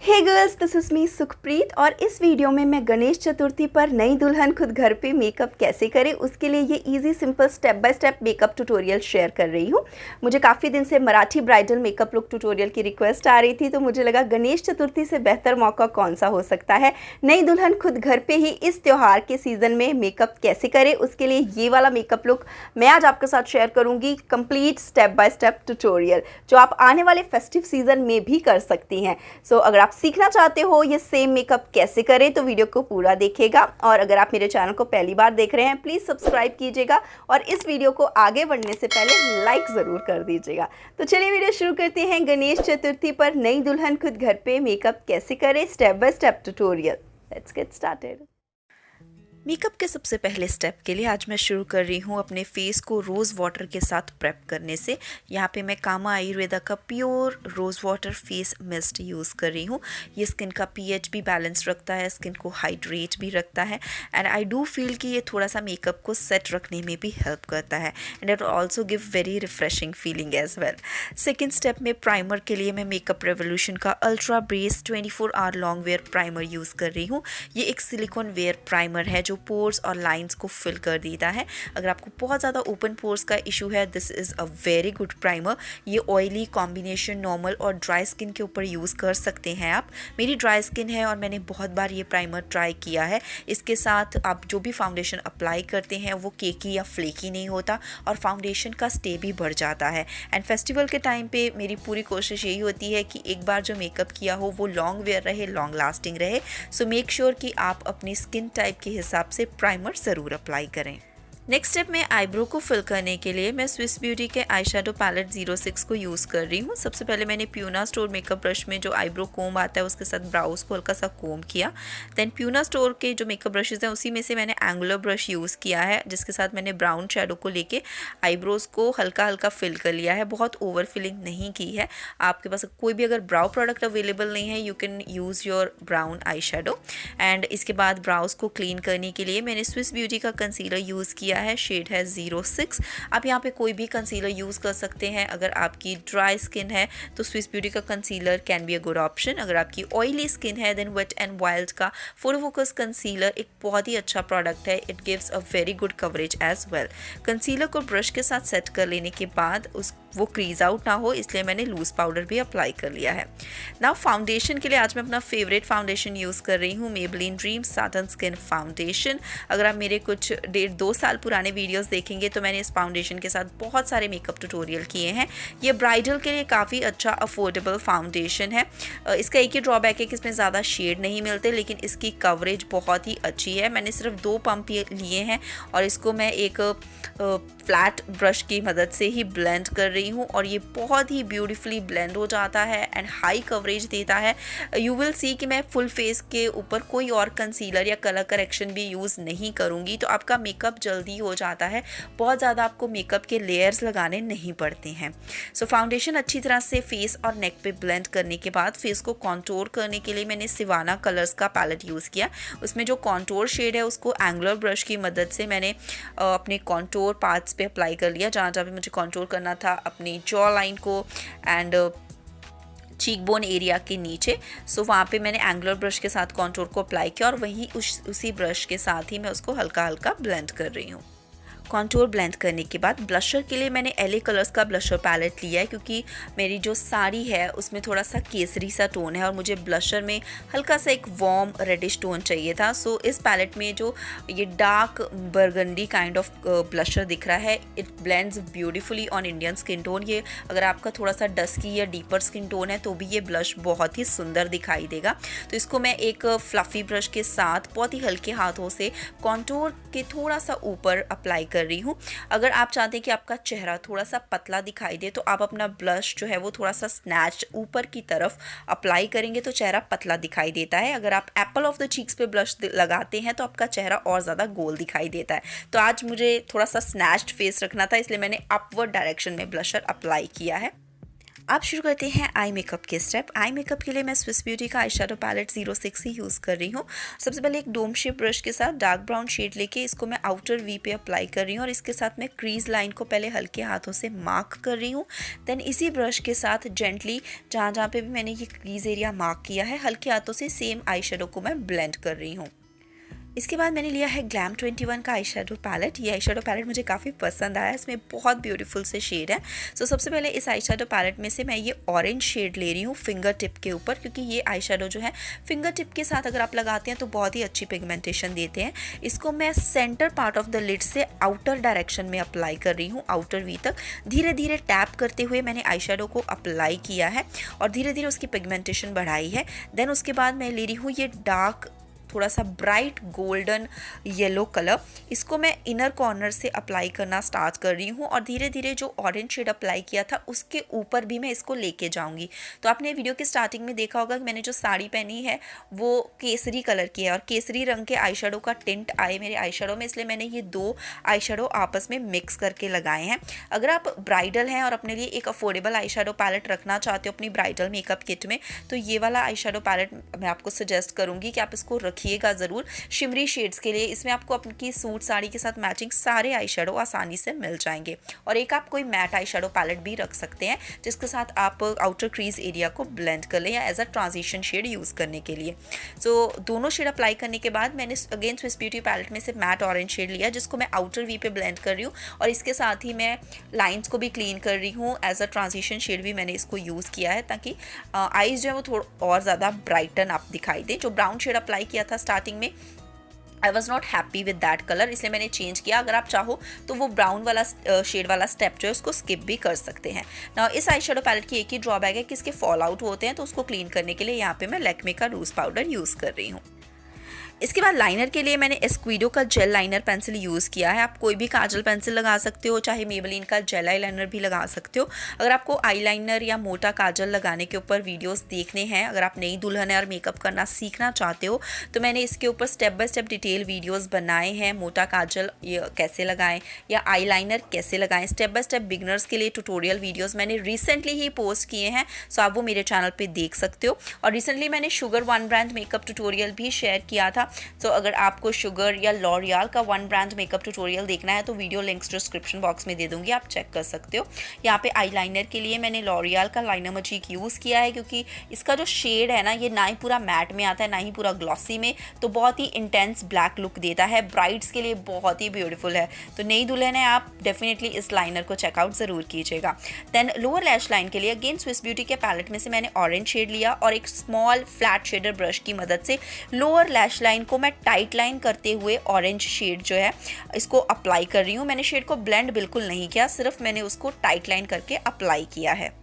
Hey girls, this is me Sukhpreet और इस video में मैं गणेश चतुर्थी पर नई दुल्हन खुद घर पे मेकअप कैसे करे उसके लिए ये easy simple step by step makeup tutorial share कर रही हूँ। मुझे काफ़ी दिन से Marathi bridal makeup look tutorial की रिक्वेस्ट आ रही थी, तो मुझे लगा गणेश चतुर्थी से बेहतर मौका कौन सा हो सकता है। नई दुल्हन खुद घर पर ही इस त्यौहार के सीज़न में मेकअप कैसे करे उसके लिए ये वाला मेकअप लुक मैं आज आपके साथ शेयर करूँगी। Complete step by step tutorial जो आप आने वाले फेस्टिव सीज़न में भी कर सकती हैं। सो अगर आप सीखना चाहते हो ये सेम मेकअप कैसे करें तो वीडियो को पूरा देखिएगा। और अगर आप मेरे चैनल को पहली बार देख रहे हैं प्लीज़ सब्सक्राइब कीजिएगा और इस वीडियो को आगे बढ़ने से पहले लाइक ज़रूर कर दीजिएगा। तो चलिए वीडियो शुरू करते हैं। गणेश चतुर्थी पर नई दुल्हन खुद घर पे मेकअप कैसे करे, step by step tutorial. Let's get started. Makeup के सबसे पहले स्टेप के लिए आज मैं शुरू कर रही हूँ अपने फेस को रोज़ वाटर के साथ प्रेप करने से। यहाँ पे मैं कामा आयुर्वेदा का pure rose water face mist use कर रही हूँ। ये स्किन का पीएच भी बैलेंस रखता है, स्किन को हाइड्रेट भी रखता है एंड आई डू फील कि ये थोड़ा सा मेकअप को सेट रखने में भी हेल्प करता है and it also give very refreshing feeling as well. Second step में प्राइमर के लिए मैं मेकअप रेवोल्यूशन का ultra brace 24 hour long wear primer use कर रही हूँ। ये एक सिलिकॉन वेयर प्राइमर है जो पोर्स और लाइंस को फिल कर देता है। अगर आपको बहुत ज़्यादा ओपन पोर्स का इशू है, this is a very good primer. ये ऑयली कॉम्बिनेशन नॉर्मल और ड्राई स्किन के ऊपर यूज़ कर सकते हैं आप। मेरी ड्राई स्किन है और मैंने बहुत बार ये प्राइमर ट्राई किया है। इसके साथ आप जो भी फाउंडेशन अप्लाई करते हैं वो केकी या फ्लेकी नहीं होता और फाउंडेशन का स्टे भी बढ़ जाता है। एंड फेस्टिवल के टाइम पे मेरी पूरी कोशिश यही होती है कि एक बार जो मेकअप किया हो वो लॉन्ग वेयर रहे, लॉन्ग लास्टिंग रहे। सो मेक श्योर कि आप अपनी स्किन टाइप के हिसाब से प्राइमर ज़रूर अप्लाई करें। नेक्स्ट स्टेप में आईब्रो को फिल करने के लिए मैं स्विस ब्यूटी के आई शेडो पैलेट 06 को यूज़ कर रही हूँ। सबसे पहले मैंने प्यूना स्टोर मेकअप ब्रश में जो आईब्रो कोम आता है उसके साथ ब्राउज को हल्का सा कोम किया। देन प्यूना स्टोर के जो मेकअप ब्रशेज़ हैं उसी में से मैंने एंगुलर ब्रश यूज़ किया है जिसके साथ मैंने ब्राउन शेडो को लेके आईब्रोज़ को हल्का हल्का फिल कर लिया है। बहुत ओवर फिलिंग नहीं की है। आपके पास कोई भी अगर ब्राउ प्रोडक्ट अवेलेबल नहीं है you can use your brown eye shadow. And इसके बाद ब्राउज को क्लीन करने के लिए मैंने स्विस ब्यूटी का कंसीलर यूज़ किया है। शेड है 06। आप यहाँ पे कोई भी कंसीलर यूज़ कर सकते हैं। अगर आपकी ड्राई स्किन है तो स्विस ब्यूटी का concealer can be a good option. अगर आपकी ऑयली स्किन है देन वेट एंड वाइल्ड का फोटो फोकस कंसीलर एक बहुत ही अच्छा प्रोडक्ट है। It gives a very good coverage as well. Concealer को ब्रश के साथ सेट कर लेने के बाद वो क्रीज आउट ना हो इसलिए मैंने लूज पाउडर भी अप्लाई कर लिया है। नाउ फाउंडेशन के लिए आज मैं अपना फेवरेट फाउंडेशन यूज़ कर रही हूँ, Maybelline dream satin skin foundation. अगर आप मेरे कुछ 1.5-2 साल पुराने वीडियोस देखेंगे तो मैंने इस फाउंडेशन के साथ बहुत सारे मेकअप ट्यूटोरियल किए हैं। ये ब्राइडल के लिए काफ़ी अच्छा अफोर्डेबल फाउंडेशन है। इसका एक ही ड्रॉबैक है कि इसमें ज़्यादा शेड नहीं मिलते लेकिन इसकी कवरेज बहुत ही अच्छी है। मैंने सिर्फ 2 पंप लिए हैं और इसको मैं एक फ्लैट ब्रश की मदद से ही ब्लेंड कर रही हूँ और ये बहुत ही ब्यूटीफुली ब्लेंड हो जाता है एंड हाई कवरेज देता है। यू विल सी कि मैं फुल फेस के ऊपर कोई और कंसीलर या कलर करेक्शन भी यूज़ नहीं करूँगी तो आपका मेकअप जल्दी हो जाता है। बहुत ज़्यादा आपको मेकअप के लेयर्स लगाने नहीं पड़ते हैं। सो फाउंडेशन अच्छी तरह से फेस और नेक पे ब्लेंड करने के बाद फेस को कॉन्टोर करने के लिए मैंने सिवाना कलर्स का पैलेट यूज़ किया। उसमें जो कॉन्टोर शेड है उसको एंगुलर ब्रश की मदद से मैंने अपने कॉन्टोर पार्ट्स पे अप्लाई कर लिया जहाँ जहाँ भी मुझे कॉन्टोर करना था, अपनी जॉ लाइन को एंड चीक बोन एरिया के नीचे। सो वहाँ पे मैंने एंगुलर ब्रश के साथ कॉन्टोर को अप्लाई किया और वहीं उसी ब्रश के साथ ही मैं उसको हल्का हल्का ब्लेंड कर रही हूँ। कॉन्टूर ब्लेंड करने के बाद ब्लशर के लिए मैंने LA कलर्स का ब्लशर पैलेट लिया है क्योंकि मेरी जो साड़ी है उसमें थोड़ा सा केसरी सा टोन है और मुझे ब्लशर में हल्का सा एक वार्म रेडिश टोन चाहिए था। सो इस पैलेट में जो ये dark burgundy kind of blusher दिख रहा है it blends beautifully on Indian skin tone. ये अगर आपका थोड़ा सा डस्की या डीपर स्किन टोन है तो भी ये ब्लश बहुत ही सुंदर दिखाई देगा। तो इसको मैं एक फ्लफ़ी ब्रश के साथ बहुत ही हल्के हाथों से कॉन्टूर के थोड़ा सा ऊपर अप्लाई कर रही हूँ। अगर आप चाहते हैं कि आपका चेहरा थोड़ा सा पतला दिखाई दे तो आप अपना ब्लश जो है वो थोड़ा सा स्नैच ऊपर की तरफ अप्लाई करेंगे तो चेहरा पतला दिखाई देता है। अगर आप एप्पल ऑफ द चीक्स पे ब्लश लगाते हैं तो आपका चेहरा और ज़्यादा गोल दिखाई देता है। तो आज मुझे थोड़ा सा स्नैच्ड फेस रखना था इसलिए मैंने अपवर्ड डायरेक्शन में ब्लशर अप्लाई किया है। आप शुरू करते हैं आई मेकअप के स्टेप। आई मेकअप के लिए मैं स्विस ब्यूटी का आई शेडो पैलेट 06 ही यूज़ कर रही हूँ। सबसे पहले एक डोम शेप ब्रश के साथ डार्क ब्राउन शेड लेके इसको मैं आउटर वी पे अप्लाई कर रही हूँ और इसके साथ मैं क्रीज लाइन को पहले हल्के हाथों से मार्क कर रही हूँ। देन इसी ब्रश के साथ जेंटली जहाँ पे भी मैंने ये क्रीज एरिया मार्क किया है, हल्के हाथों से सेम आई शेडो को मैं ब्लेंड कर रही हूँ। इसके बाद मैंने लिया है ग्लैम 21 का आई शेडो पैलेट। ये आई शेडो पैलेट मुझे काफ़ी पसंद आया, इसमें बहुत ब्यूटीफुल से शेड है। सो सबसे पहले इस आई शेडो पैलेट में से मैं ये ऑरेंज शेड ले रही हूँ फिंगर टिप के ऊपर, क्योंकि ये आई शेडो जो है फिंगर टिप के साथ अगर आप लगाते हैं तो बहुत ही अच्छी पिगमेंटेशन देते हैं। इसको मैं centre part of the lid से आउटर डायरेक्शन में अप्लाई कर रही हूँ, आउटर वी तक धीरे धीरे टैप करते हुए मैंने आई शेडो को अप्लाई किया है और धीरे धीरे उसकी पिगमेंटेशन बढ़ाई है। देन उसके बाद मैं ले रही हूँ ये डार्क थोड़ा सा ब्राइट गोल्डन येलो कलर, इसको मैं इनर कॉर्नर से अप्लाई करना स्टार्ट कर रही हूँ और धीरे धीरे जो ऑरेंज शेड अप्लाई किया था उसके ऊपर भी मैं इसको लेके जाऊँगी। तो आपने वीडियो की स्टार्टिंग में देखा होगा कि मैंने जो साड़ी पहनी है वो केसरी कलर की है और केसरी रंग के आई शेडो का टिंट आए मेरे आई शेडो में, इसलिए मैंने ये दो आई शेडो आपस में मिक्स करके लगाए हैं। अगर आप ब्राइडल हैं और अपने लिए एक अफोर्डेबल आई शेडो पैलेट रखना चाहते हो अपनी ब्राइडल मेकअप किट में, तो ये वाला आई शेडो पैलेट मैं आपको सजेस्ट करूँगी कि आप इसको रखिएगा ज़रूर। शिमरी शेड्स के लिए इसमें आपको अपनी सूट साड़ी के साथ मैचिंग सारे आई शेडो आसानी से मिल जाएंगे। और एक आप कोई मैट आई शेडो पैलेट भी रख सकते हैं जिसके साथ आप आउटर क्रीज एरिया को ब्लेंड कर लें या as a transition shade use करने के लिए। सो दोनों शेड अप्लाई करने के बाद मैंने अगेन स्विस ब्यूटी पैलेट में से मैट ऑरेंज शेड लिया जिसको मैं आउटर वी पे ब्लेंड कर रही हूँ और इसके साथ ही मैं लाइन्स को भी क्लीन कर रही हूँ। एज अ ट्रांजिशन शेड भी मैंने इसको यूज़ किया है ताकि आईज जो है वो थोड़ा और ज़्यादा ब्राइटन आप दिखाई दे। जो ब्राउन शेड अप्लाई किया था स्टार्टिंग में, I was not happy with that colour, इसलिए मैंने चेंज किया। अगर आप चाहो तो वो ब्राउन वाला शेड वाला स्टेप जो है उसको स्किप भी कर सकते हैं ना। इस आई शेडो पैलेट की एक ही ड्रॉबैक है कि इसके फॉल आउट होते हैं, तो उसको क्लीन करने के लिए यहाँ पे मैं लैक्मे का लूज पाउडर यूज़ कर रही हूँ। इसके बाद लाइनर के लिए मैंने एस्क्विडो का जेल लाइनर पेंसिल यूज़ किया है। आप कोई भी काजल पेंसिल लगा सकते हो, चाहे मेबेलिन का जेल आई लाइनर भी लगा सकते हो। अगर आपको आई लाइनर या मोटा काजल लगाने के ऊपर वीडियोस देखने हैं, अगर आप नई दुल्हन है और मेकअप करना सीखना चाहते हो, तो मैंने इसके ऊपर step by step detail videos बनाए हैं। मोटा काजल कैसे लगाएं या आई लाइनर कैसे लगाएं, स्टेप बाय स्टेप बिगनर्स के लिए ट्यूटोरियल वीडियोज़ मैंने रिसेंटली ही पोस्ट किए हैं, सो आप वो मेरे चैनल पर देख सकते हो। और रिसेंटली मैंने sugar one brand makeup tutorial भी शेयर किया था। तो अगर आपको शुगर या लॉरियल का वन ब्रांड मेकअप ट्यूटोरियल देखना है तो वीडियो लिंक्स डिस्क्रिप्शन बॉक्स में दे दूंगी, आप चेक कर सकते हो। यहाँ पे आई लाइनर के लिए मैंने लॉरियल का लाइनर मैजिक यूज़ किया है क्योंकि इसका जो शेड है ना, ये ना ही पूरा मैट में आता है ना ही पूरा ग्लॉसी में, तो बहुत ही इंटेंस ब्लैक लुक देता है। ब्राइड्स के लिए बहुत ही ब्यूटीफुल है, तो नई दुल्हन है आप डेफिनेटली इस लाइनर को चेकआउट ज़रूर कीजिएगा। देन लोअर लैश लाइन के लिए अगेन स्विस ब्यूटी के पैलेट में से मैंने ऑरेंज शेड लिया और एक स्मॉल फ्लैट शेडर ब्रश की मदद से लोअर लैश लाइन को मैं टाइट लाइन करते हुए ऑरेंज शेड जो है इसको अप्लाई कर रही हूँ। मैंने शेड को ब्लेंड बिल्कुल नहीं किया, सिर्फ मैंने उसको टाइट लाइन करके अप्लाई किया है।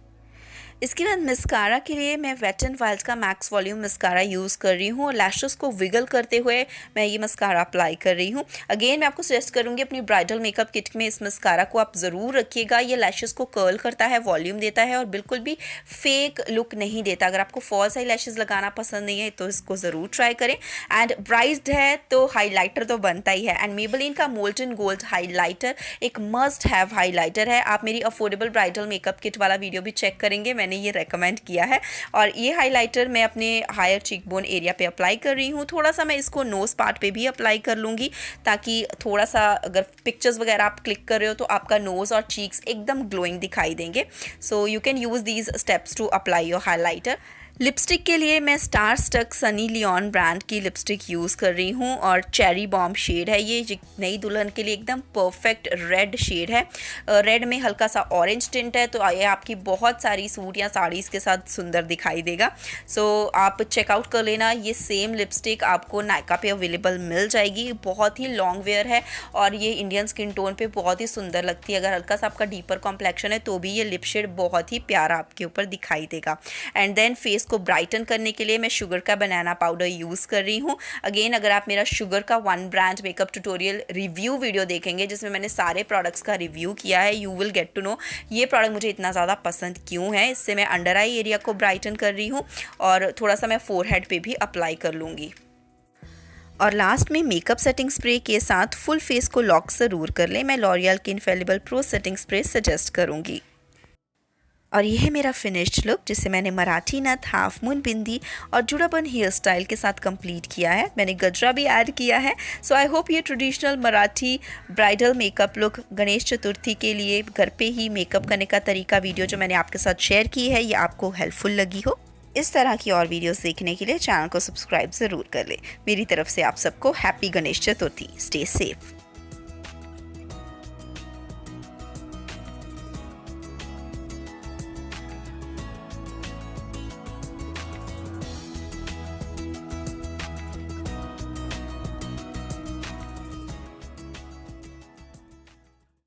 इसके बाद मस्कारा के लिए मैं वेट एंड वाइल्ड का मैक्स वॉल्यूम मस्कारा यूज़ कर रही हूँ और लैशेस को विगल करते हुए मैं ये मस्कारा अप्लाई कर रही हूँ। अगेन मैं आपको सजेस्ट करूँगी अपनी ब्राइडल मेकअप किट में इस मस्कारा को आप ज़रूर रखिएगा। ये लैशेस को कर्ल करता है, वॉल्यूम देता है और बिल्कुल भी फेक लुक नहीं देता। अगर आपको फॉल्स आई लैशेस लगाना पसंद नहीं है तो इसको ज़रूर ट्राई करें। एंड ब्राइड है तो हाईलाइटर तो बनता ही है, एंड मेबेलिन का मोल्टन गोल्ड हाईलाइटर एक मस्ट हैव हाईलाइटर है। आप मेरी अफोर्डेबल ब्राइडल मेकअप किट वाला वीडियो भी चेक करेंगे, मैंने ये रेकमेंड किया है। और ये हाइलाइटर मैं अपने हायर चीक बोन एरिया पे अप्लाई कर रही हूँ। थोड़ा सा मैं इसको नोज पार्ट पे भी अप्लाई कर लूँगी ताकि थोड़ा सा अगर पिक्चर्स वगैरह आप क्लिक कर रहे हो तो आपका नोज और चीक्स एकदम ग्लोइंग दिखाई देंगे। So you can use these steps to apply your highlighter. Lipstick के लिए मैं star struck Sunny Leone brand की लिपस्टिक यूज़ कर रही हूँ और चेरी बॉम्ब शेड है। ये नई दुल्हन के लिए एकदम परफेक्ट रेड शेड है। रेड में हल्का सा ऑरेंज टिंट है, तो ये आपकी बहुत सारी सूट या साड़ीज़ के साथ सुंदर दिखाई देगा। सो आप चेकआउट कर लेना। ये सेम लिपस्टिक आपको नायका पे अवेलेबल मिल जाएगी। बहुत ही लॉन्ग वेयर है और ये इंडियन स्किन टोन पे बहुत ही सुंदर लगती है। अगर हल्का सा आपका डीपर कॉम्प्लेक्शन है तो भी ये लिप शेड बहुत ही प्यारा आपके ऊपर दिखाई देगा। एंड देन फेस को ब्राइटन करने के लिए मैं शुगर का बनाना पाउडर यूज़ कर रही हूँ। अगेन अगर आप मेरा शुगर का one brand makeup tutorial review video देखेंगे जिसमें मैंने सारे प्रोडक्ट्स का रिव्यू किया है, you will get to know ये प्रोडक्ट मुझे इतना ज़्यादा पसंद क्यों है। इससे मैं अंडर आई एरिया को ब्राइटन कर रही हूँ और थोड़ा सा मैं फोरहेड पे भी अप्लाई कर लूँगी। और लास्ट में मेकअप सेटिंग स्प्रे के साथ फुल फेस को लॉक ज़रूर कर लें। मैं लॉरियल की infallible pro setting spray suggest करूँगी। और ये है मेरा फिनिश्ड लुक, जिसे मैंने मराठी नथ, हाफ मून बिंदी और जुड़ाबन हेयर स्टाइल के साथ कंप्लीट किया है। मैंने गजरा भी ऐड किया है। सो आई होप ये traditional Marathi bridal makeup look Ganesh Chaturthi के लिए घर पे ही मेकअप करने का तरीका वीडियो जो मैंने आपके साथ शेयर की है, ये आपको हेल्पफुल लगी हो। इस तरह की और वीडियोस देखने के लिए चैनल को सब्सक्राइब ज़रूर कर ले। मेरी तरफ से आप सबको happy Ganesh Chaturthi. Stay safe.